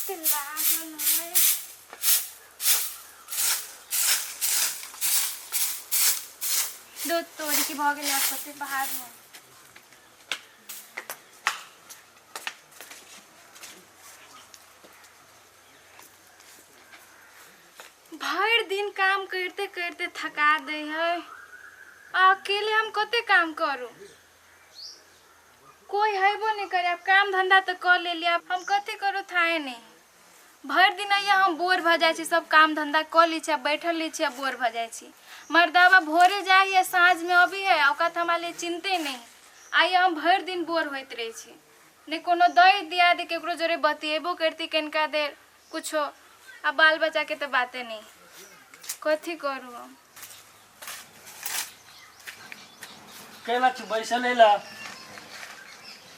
दूध तोड़ी की भऽ गेलै कते बाहर में भर दिन काम करते करते थका दे है। अकेले हम कते काम करूं, कोई हेबो नहीं करे। अब काम धंधा तो कर ले लिया, हम कते करो थाए नहीं। भर दिन हम बोर भ जाए छी, सब काम धंधा कर ली छी, बैठल ली छी, बोर भ जाए छी। मर्दावा भोरे जाए या साँझ में अभी है, औकात हमारे चिंते नहीं। आई हम भर दिन बोर होते रहे छी, नहीं कोनो दई दिया दे केकरो जोरे बतिएबो करती कनका देर कुछो। अब बाल बच्चा के तो बातें नहीं, कथी करू हम। कैला छी बैसल एला?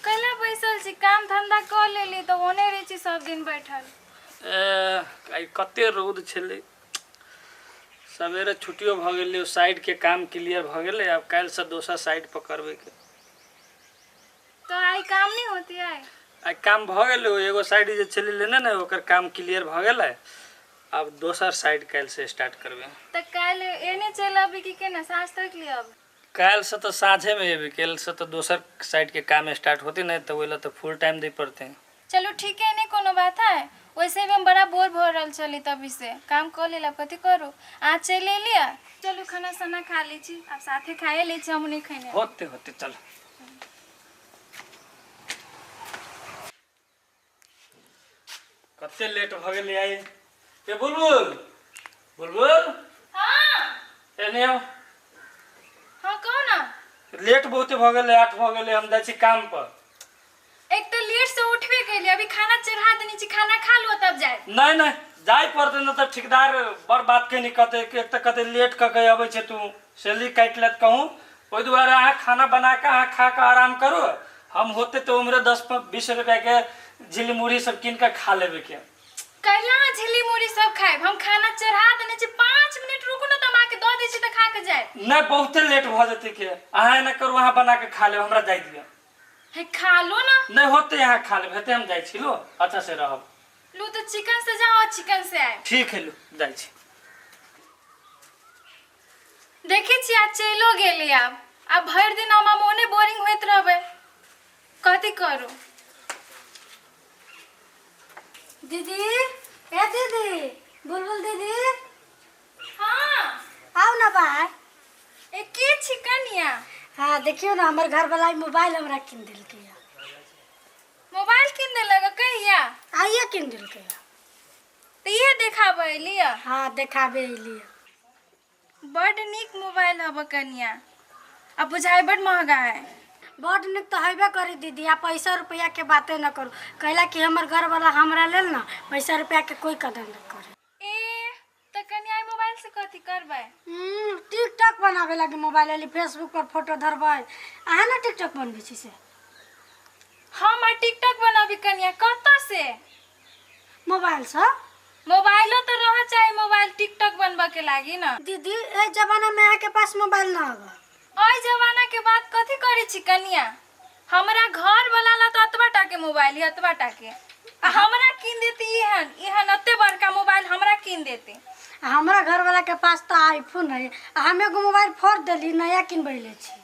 कैला बैसल छी, काम धंधा कर लेली तो होने रही छी सब दिन बैठल। आई कते रौद छले, सवेरे छुट्टियो भ गेलै, साइड के काम क्लियर भ गेलै। अब काल से दोसर साइड पकड़बे के। तो आई काम नहीं होती है? आई काम भ गेलै, एगो साइड जे छले लेने ने ओकर काम क्लियर भ गेलै। अब दोसर साइड काल से स्टार्ट करबे। तो काल एने चलब कि केना साँझ तक लियब? काल से तो साँझे में एबे, काल से तो दोसर साइड के काम स्टार्ट होती नहीं तो ओइला तो फुल टाइम दे पड़ते। चलो ठीक है, नहीं कोनो बात है। वैसे भी हम बड़ा बोर भ रहल चली, तभी से काम कर लेला, कथी करू। आज चले लिया, चलो खाना साना खा ली छी। अब साथे खाए ली छी, हम नहीं खाने होते होते चल। कते लेट भ गेलै आई। ए बुलबुल, बुलबुल हां एने आओ। हां कहो ना। लेट बहुते भ गेलै, 8 भ गेलै, हम जाइ छी काम पर। एक तो लेट से उठबे के लिए, अभी खाना चढ़ा देनी छी, खाना खा लो तब जाए। नहीं नहीं जाय पड़ते न, तो ठेकेदार बड़ बात के नहीं कहते। एक तो कहते लेट क के आबै छे, तू सैलरी काट लेत कहूं। ओइ दुआरे अहाँ खाना बना के अहाँ खा के आराम करो। हम होते तो उम्र 10-20 रुपया के झिल्ली मुढ़ी सब कीन के खा लेबे के। कैला झिल्ली मुढ़ी सब खाए, हम खाना चढ़ा देने छी। 5 मिनट रुको ना, तो मां के दो दै छी त खा के जाए। नहीं बहुते लेट भ जते के, अहाँ न करू, अहाँ बना के खा ले, हमरा जाय दिया। है खा लो ना। नहीं होते यहाँ खा ले, हेते हम जाय छी। लो अच्छा से रहब। लो तो चिकन से जाओ, चिकन से आए। ठीक है, लो जाय छी। देखी छी आज चलो गेली। अब भर दिन हम मोने बोरिंग होइत रहबे, कथी करू। दीदी, ए दीदी, बुलबुल दीदी। हाँ आओ ना बाहर। ए के छी कनिया? हाँ देखियो ना, हमारे घर वाला मोबाइल हमरा किन दिल के। मोबाइल किन दे लगा कहिया? आइए किन दिल के। तो ये देखाबे लिया। हाँ देखाबे लिए। बड़ निक मोबाइल हब कनिया, अब बुझाई बड़ महंगा है। बड़ निक तो हेबे करी दीदी, आप पैसा रुपया के बातें न करू। कहला कि हमर घर वाला हमरा लेल ना पैसा रुपया के कोई कदर न करे। ए तो कनिया मोबाइल से कथी करबे? टिकटॉक बनावे लगी मोबाइल वाली, फेसबुक पर फोटो धरबे। अहाँ ना टिकटॉक बनबे छी से? हम टिकटॉक बनाबी कनिया, कत से? मोबाइल से। मोबाइलो तो रह चाहिए, मोबाइल टिकटॉक बनबा के लागी ना। दीदी ए जमाना में आके पास मोबाइल ना होगा। ओइ जमाना के बात कथी करे छी कनिया? हमरा घर वाला ला तो अतबा टाके मोबाइल है, अतबा टाके। हमरा किन देती इहन अते बड़का मोबाइल हमरा किन देती। हमरा घर वाला के पास तो आईफोन है, हम एगो मोबाइल फोड़ देली, नया किनबैले छी।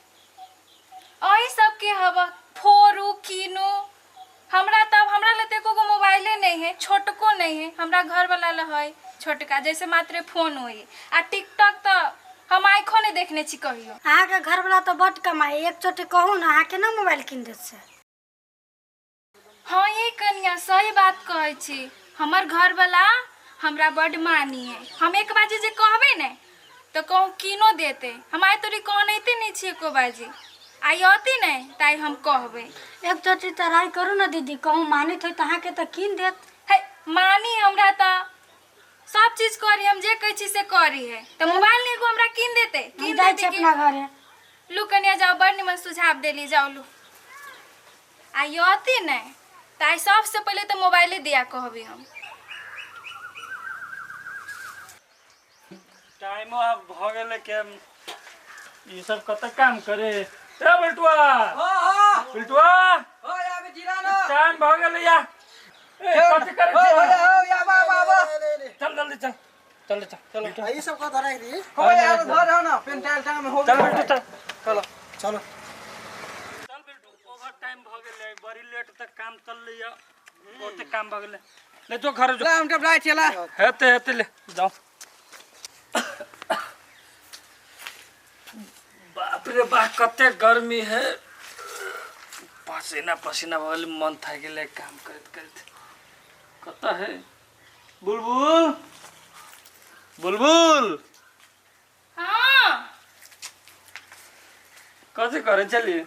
ओइ सब के हवा फोरू किनो, हमरा तब हमरा लेते को मोबाइले नहीं है, छोटको नहीं है। हमरा घर वाला ला है छोटका, जैसे मात्र फोन होई। आ टिकटॉक तो हम आँखों ने देखने छी कहियो। अहाँ के घर वाला तो बट कमाई, एक चोटी कहू ना, अहाँ के ना मोबाइल किन देत से। हाँ ये कन्या सही बात कहे छी, हमर घर वाला हमरा बड़ मानी है। हम एक बाजी जे कहबे ने तो कहूँ किनो देते, हम आई तोरी कहते नहीं छी एको बाजी। आई आती नहीं ताई हम कहबे। एक चोटी ट्राई करू ना दीदी, कहूँ मानित हो तो अहाँ के तो किन देत। है मानी हमरा तो सब चीज करी, हम जे कही छी से करी है। तो मोबाइल नहीं को हमरा किन देते, किन जाय देते छी अपना घरे। लू कन्या जाओ, बड़ निमन सुझाव देली, जाओ लू। आई आती नहीं ताई सबसे पहले तो मोबाइले दिया कहबी हम। टाइमो अब भ गेले के ई सब कत काम करे। ए बिल्टुआ, हां हां बिल्टुआ, ओ या बे जिरानो टाइम भ गेले या। कथी करे ओ छी? भैया ओ या बाबा चल जल्दी चल चल चल चल ये सब का धरा है रे हो यार घर हो ना पेंटाल टाइम में हो चल बेटू चल चलो चलो चल बेटू ओवर टाइम भ गेलै बड़ी लेट तक काम चल लिया बहुते काम भ गेलै ले जो घर जो ला हम टपलाई चला हेते हेते ले जाओ बाप रे बा कते गर्मी है पसीना पसीना भ गेलै मन थाकि गेलै काम करत करत कता है बुलबुल बुलबुल हाँ कथी करे चली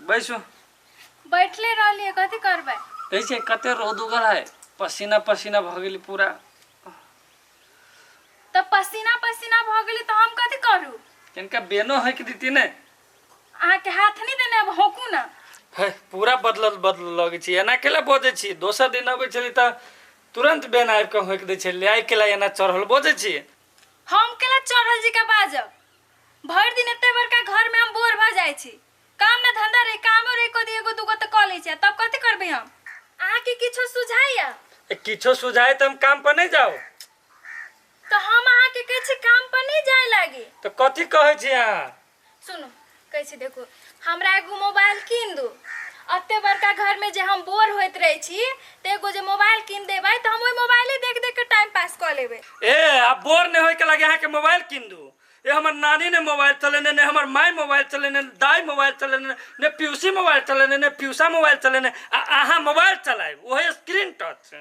बैसो बैठले रहलिए कथी करबै ऐसे कते रौद उगल है पसीना पसीना भ गेली पूरा तो पसीना पसीना भ गेली तो हम कथी करू इनका बेनो है कि दीती ने अहाँ के हाथ नहीं देने अब होकू ना है पूरा बदल लगे छी एना केला बोझे छी दोसर दिन अबै छली त तुरंत बेन आबि के होक दै छै ले आइ केला एना चढ़ल बोझे छी हम केला चढ़ल जी का बाजब भर दिन एते बड़का घर में हम बोर भ जाय छी काम ना धंधा रे कामो रे को एगो दूगो त क लै छै तब कथी करबै हम अहाँ के किछो सुझाइया किछो सुझाए त हम काम पर नहीं जाओ तो हम अहाँ के कहै छी काम पर नहीं जाय लागी तो कथी कहै छी अहाँ सुनो कहै छी देखो हमरा एगो मोबाइल कीन दू अत्ते बड़का घर में जे हम बोर होइत रहे छी ते एगो जे मोबाइल कीन देबै त हम ओइ मोबाइले देख देख के टाइम पास क लेबै ए अब बोर नहीं होय के लगे अहाँ के मोबाइल कीन दू ए हमर नानी ने मोबाइल चलेने ने हमर माई मोबाइल चलेने दाई मोबाइल चलेने ने पीयूसी मोबाइल चलेने ने पीयूसा मोबाइल चलेने अहाँ मोबाइल चलाएब ओहे स्क्रीन टच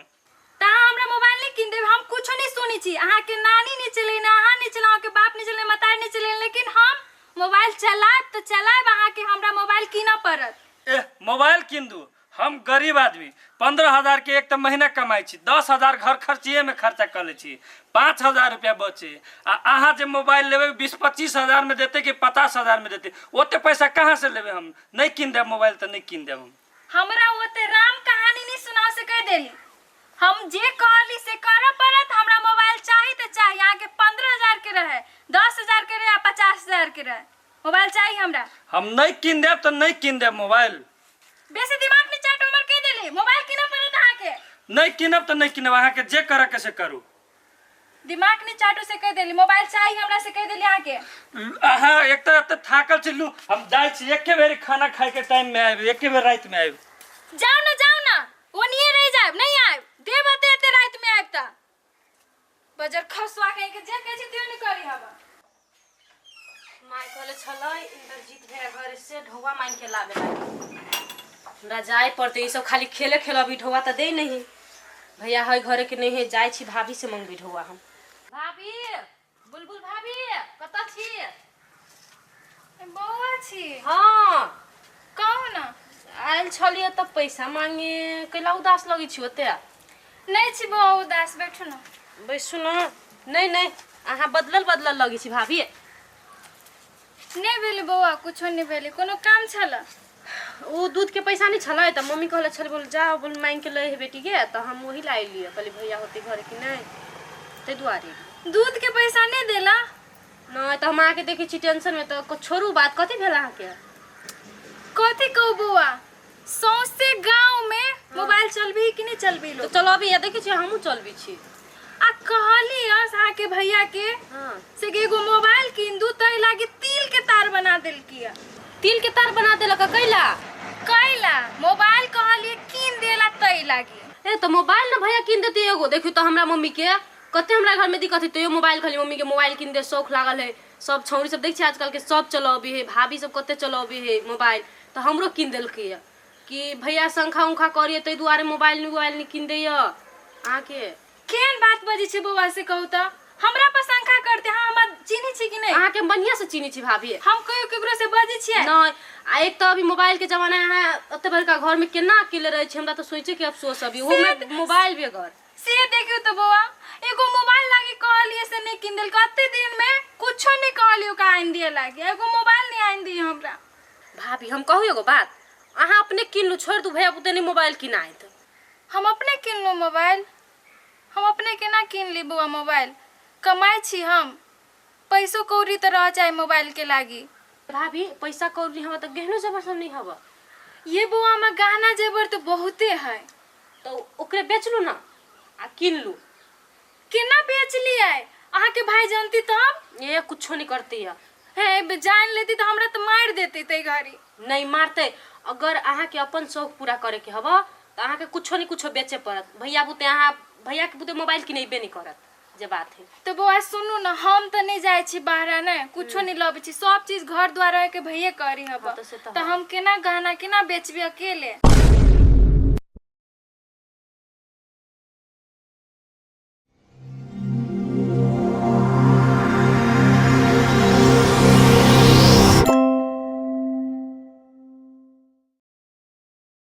ता हमरा मोबाइल नहीं कीन देब हम कुछो नहीं सुनी छी अहाँ के नानी नहीं चलेने अहाँ नहीं चलाओ के बाप नहीं चलेने मतार नहीं चलेने लेकिन हम मोबाइल चलाएब तो चलाएब अहाँ के हमरा मोबाइल कीना पड़त ए मोबाइल कीन दू हम गरीब आदमी 15,000 के एक तो महीना कमाई छी 10,000 घर खर्चिए में खर्चा कर ले छी 5,000 रुपया बचे अहाँ जे मोबाइल लेवे 20-25 हजार में देते कि 50,000 में देते ओते पैसा कहाँ से लेवे हम नहीं कीन देब मोबाइल तो नहीं कीन देब हम हमरा ओते राम कहानी नहीं सुना से कह देली हम जे कहली से करब पड़त हमरा मोबाइल चाहिए तो चाहिए अहाँ के 15,000 के रहे 10,000 के रहे 50,000 के रहे मोबाइल चाहिए हमरा हम नहीं कीन देब तो नहीं कीन देब मोबाइल बेसी दिमाग में चाट उमर कह देली मोबाइल किना पड़त अहाँ के नहीं कीनब तो नहीं कीनब अहाँ के जे करे के से करू दिमाग नहीं चाटू से कह देली मोबाइल चाहिए हमरा से कह देली अहाँ के अहाँ एक तो एते थाकल छी लू हम जाय छी एके बेर खाना खाए के टाइम में आबि एके बेर रात में आबि जाओ ना ओनिए रह जाब नहीं आब देब एते रात में आब ता बजर खसवा के जे कह छी त्यो नहीं करी हबा माय कहले छलै इंद्रजीत भैया घर से ढौवा मांग के लावे हमरा जाय पड़ते ई सब खाली खेले अभी ढौवा त दे नहीं भैया है घरे के नहीं है जाय छी भाभी से मंगबी ढौवा हम भाभी बुलबुल भाभी कत छी बौआ छी हां कहू ना आयल छलिए त पैसा मांगे कैला उदास लगी छी ओते नहीं छी बौआ उदास बैठू ना बैसु न नहीं आहा बदलल लगी छी भाभी नहीं भेली बौआ कुछो नहीं भेली कोनो काम छला ओ दूध के पैसा नहीं छलै त मम्मी कहले छल बोल जा बोल मांग के ले हे बेटी के त हम वही लाई लिए कहली भैया होते घर की नहीं ते दुआरे दूध के पैसा नहीं देला नहीं तो हम आके देखी छी टेंशन में तो छोड़ू बात कथी भेला के कथी कहू बौआ सौसे गांव में मोबाइल चलबी कि नहीं चलबी तो लो चलो अभी ये देखी छी हमहू चलबी छी आ कहली अहाँ के भैया के हां से के एगो मोबाइल कीन दू तई लागी तिल के तार बना देल किया तिल के तार बना देलक कैला कैला मोबाइल कहली कीन देला तई लागी ए तो मोबाइल ना भैया किन देती एगो देखियो तो हमरा मम्मी के कते हमरा घर में दिक्कत है तो ये मोबाइल खाली मम्मी के मोबाइल किन दे शौक लागल है सब छौरी सब देख छी आजकल के सब चलाबी है भाभी सब कते चलाबी है मोबाइल तो हमरो किन देलकै कि भैया संखा उखा करिए तै दुआरे मोबाइल नहीं किन दैया आके केन बात बजी छी बौआ से कहू त हमरा पर शंका करते हां हम चीनी छी कि नहीं आहा के बढ़िया से चीनी छी भाभी हम कहियो केकरो से बजी छी नहीं आ एक तो अभी मोबाइल के जमाना है अते बड़का घर में केना अकेले रहे छी हमरा तो सोचे के अफसोस अभी वो में मोबाइल भी घर से देखियो तो बौआ एगो मोबाइल लागी कहलिए से नहीं किन देल कते दिन में कुछो नहीं कहलियो का आइन दिए लागी एगो मोबाइल नहीं आइन दी हमरा भाभी हम कहू एगो बात आहा अपने किन लू छोड़ दू भैया पुते नहीं मोबाइल किनाए तो हम अपने किन लो मोबाइल हम अपने केना किन ली बौआ मोबाइल कमाई छी हम पैसो कौड़ी तो रह जाए मोबाइल के लागी भाभी पैसा कौड़ी हवा तो गहनो जबर सब नहीं हवा ये बुआ में गहना जेवर तो बहुते है तो ओकरे बेच लू ना आ किन लू। केना बेच लिया अहाँ के भाई जानती तो हम ये कुछो नहीं करती है। है जान लेती तो हमरा तो मार देती ते घरी। नहीं मारते। अगर अहाँ के अपन शौक पूरा करे के हवा तो अहाँ के कुछो नहीं कुछो बेचे पड़त। भैया बुते अहाँ भैया के बुते मोबाइल किनेबे नहीं करत जे बात है। तो बउआ सुनू ना हम तो नहीं जाए छी बाहर ने कुछो नहीं लबे छी सब चीज घर द्वार के भैया करी हब हाँ, तो से तो तो है। हम केना गहना केना बेचबे अकेले।